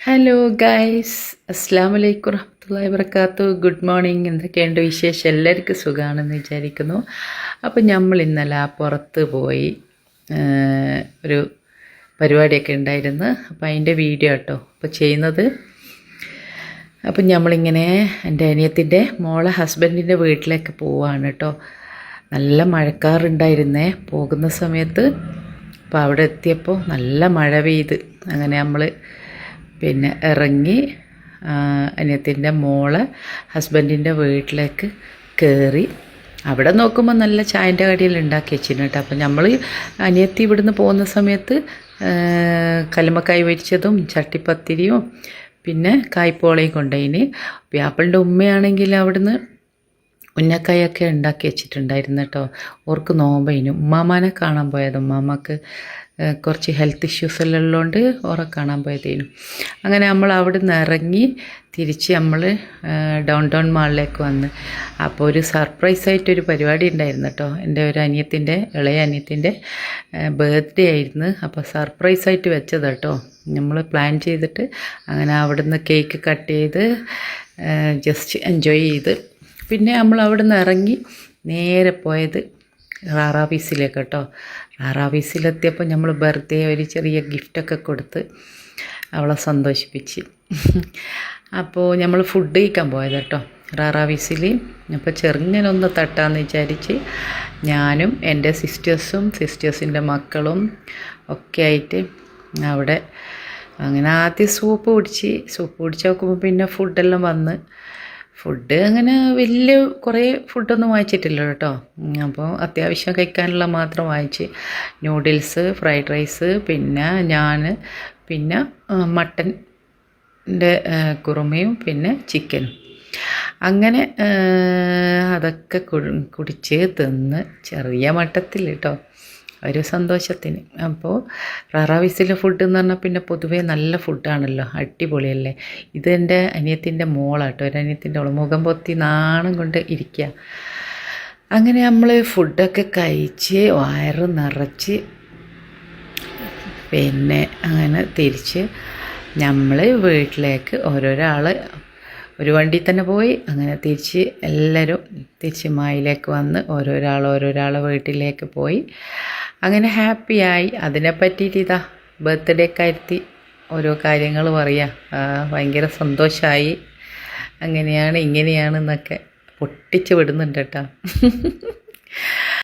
Hello guys, അസ്സാം വലൈക്കും വറഹ്മത്തുള്ളാഹി വബറകാതുഹു. Good morning. എന്തൊക്കെയുണ്ട് വിശേഷം? എല്ലാവർക്കും സുഖമാണെന്ന് വിചാരിക്കുന്നു. അപ്പം നമ്മൾ ഇന്നലെ പുറത്ത് പോയി ഒരു പരിപാടിയൊക്കെ ഉണ്ടായിരുന്നു. അപ്പോൾ അതിൻ്റെ വീഡിയോ കേട്ടോ അപ്പോൾ ചെയ്യുന്നത്. അപ്പം നമ്മളിങ്ങനെ എൻ്റെ അനിയത്തിൻ്റെ മോളെ ഹസ്ബൻഡിൻ്റെ വീട്ടിലേക്ക് പോവാണ് കേട്ടോ. നല്ല മഴക്കാറുണ്ടായിരുന്നേ പോകുന്ന സമയത്ത്. അപ്പോൾ അവിടെ എത്തിയപ്പോൾ നല്ല മഴ പെയ്ത്. അങ്ങനെ നമ്മൾ പിന്നെ ഇറങ്ങി അനിയത്തിൻ്റെ മോളെ ഹസ്ബൻഡിൻ്റെ വീട്ടിലേക്ക് കയറി. അവിടെ നോക്കുമ്പോൾ നല്ല ചായൻ്റെ കടിയെല്ലാം ഉണ്ടാക്കി വെച്ചിരുന്നു കേട്ടോ. അപ്പം നമ്മൾ അനിയത്തി ഇവിടുന്ന് പോകുന്ന സമയത്ത് കല്ലുമ്മക്കായ് പൊരിച്ചതും ചട്ടിപ്പത്തിരിയും പിന്നെ കായ്പോളയും കൊണ്ടുപോയിന്. ആപ്പിളിൻ്റെ ഉമ്മയാണെങ്കിൽ അവിടുന്ന് ഉന്നക്കായൊക്കെ ഉണ്ടാക്കി വെച്ചിട്ടുണ്ടായിരുന്നു കേട്ടോ. ഓർക്ക് നോമ്പതിന് ഉമ്മാമാനെ കാണാൻ പോയത്. ഉമ്മാമ്മക്ക് കുറച്ച് ഹെൽത്ത് ഇഷ്യൂസ് എല്ലാം ഉള്ളതുകൊണ്ട് ഓറെ കാണാൻ പോയതേനു. അങ്ങനെ നമ്മൾ അവിടെ നിന്ന് ഇറങ്ങി തിരിച്ച് നമ്മൾ ഡൗൺ മാളിലേക്ക് വന്ന്. അപ്പോൾ ഒരു സർപ്രൈസായിട്ടൊരു പരിപാടി ഉണ്ടായിരുന്നു കേട്ടോ. എൻ്റെ ഒരു അനിയത്തിൻ്റെ ഇളയ അനിയത്തിൻ്റെ ബർത്ത്ഡേ ആയിരുന്നു. അപ്പോൾ സർപ്രൈസായിട്ട് വെച്ചത് കേട്ടോ. നമ്മൾ പ്ലാൻ ചെയ്തിട്ട് അങ്ങനെ അവിടുന്ന് കേക്ക് കട്ട് ചെയ്ത് ജസ്റ്റ് എൻജോയ് ചെയ്ത് പിന്നെ നമ്മൾ അവിടെ നിന്ന് ഇറങ്ങി നേരെ പോയത് റാറാബീസിലേക്ക് കേട്ടോ. റാറാബീസിലെത്തിയപ്പോൾ നമ്മൾ ബർത്ത്ഡേ ഒരു ചെറിയ ഗിഫ്റ്റൊക്കെ കൊടുത്ത് അവളെ സന്തോഷിപ്പിച്ച്. അപ്പോൾ നമ്മൾ ഫുഡ് കഴിക്കാൻ പോയത് കേട്ടോ റാറാബീസിൽ. അപ്പോൾ ചെറുങ്ങനെ ഒന്ന് തട്ടാമെന്ന് വിചാരിച്ച് ഞാനും എൻ്റെ സിസ്റ്റേഴ്സിൻ്റെ മക്കളും ഒക്കെ ആയിട്ട് അവിടെ അങ്ങനെ ആദ്യം സൂപ്പ് കുടിച്ച് നോക്കുമ്പോൾ പിന്നെ ഫുഡെല്ലാം വന്ന്. ഫുഡ് അങ്ങനെ വലിയ കുറേ ഫുഡൊന്നും വാങ്ങിച്ചിട്ടില്ല കേട്ടോ. അപ്പോൾ അത്യാവശ്യം കഴിക്കാനുള്ള മാത്രം വാങ്ങിച്ച്. നൂഡിൽസ്, ഫ്രൈഡ് റൈസ്, പിന്നെ പിന്നെ മട്ടൻ്റെ കുറുമയും പിന്നെ ചിക്കനും. അങ്ങനെ അതൊക്കെ കുടിച്ച് തിന്ന് ചെറിയ മട്ടത്തിൽ കേട്ടോ ഒരു സന്തോഷത്തിന്. അപ്പോൾ റാറാബീസിലെ ഫുഡ് എന്ന് പറഞ്ഞാൽ പിന്നെ പൊതുവേ നല്ല ഫുഡാണല്ലോ, അടിപൊളിയല്ലേ. ഇത് എൻ്റെ അനിയത്തിൻ്റെ മോളാട്ടോ. ഒരു അനിയത്തിൻ്റെ മോൾ മുഖം പൊത്തി നാണം കൊണ്ട് ഇരിക്കുക. അങ്ങനെ നമ്മൾ ഫുഡൊക്കെ കഴിച്ച് വയറ് നിറച്ച് പിന്നെ അങ്ങനെ തിരിച്ച് നമ്മൾ വീട്ടിലേക്ക് ഓരോരാൾ ഒരു വണ്ടി തന്നെ പോയി. അങ്ങനെ തിരിച്ച് എല്ലാവരും തിരിച്ച് മായിലേക്ക് വന്ന് ഓരോരാൾ വീട്ടിലേക്ക് പോയി. അങ്ങനെ ഹാപ്പിയായി. അതിനെ പറ്റിയിട്ട് ഇതാ ബർത്ത്ഡേക്കായിരുത്തി ഓരോ കാര്യങ്ങൾ പറയാം. ഭയങ്കര സന്തോഷമായി. അങ്ങനെയാണ് ഇങ്ങനെയാണെന്നൊക്കെ പൊട്ടിച്ച് വിടുന്നുണ്ട് കേട്ടോ.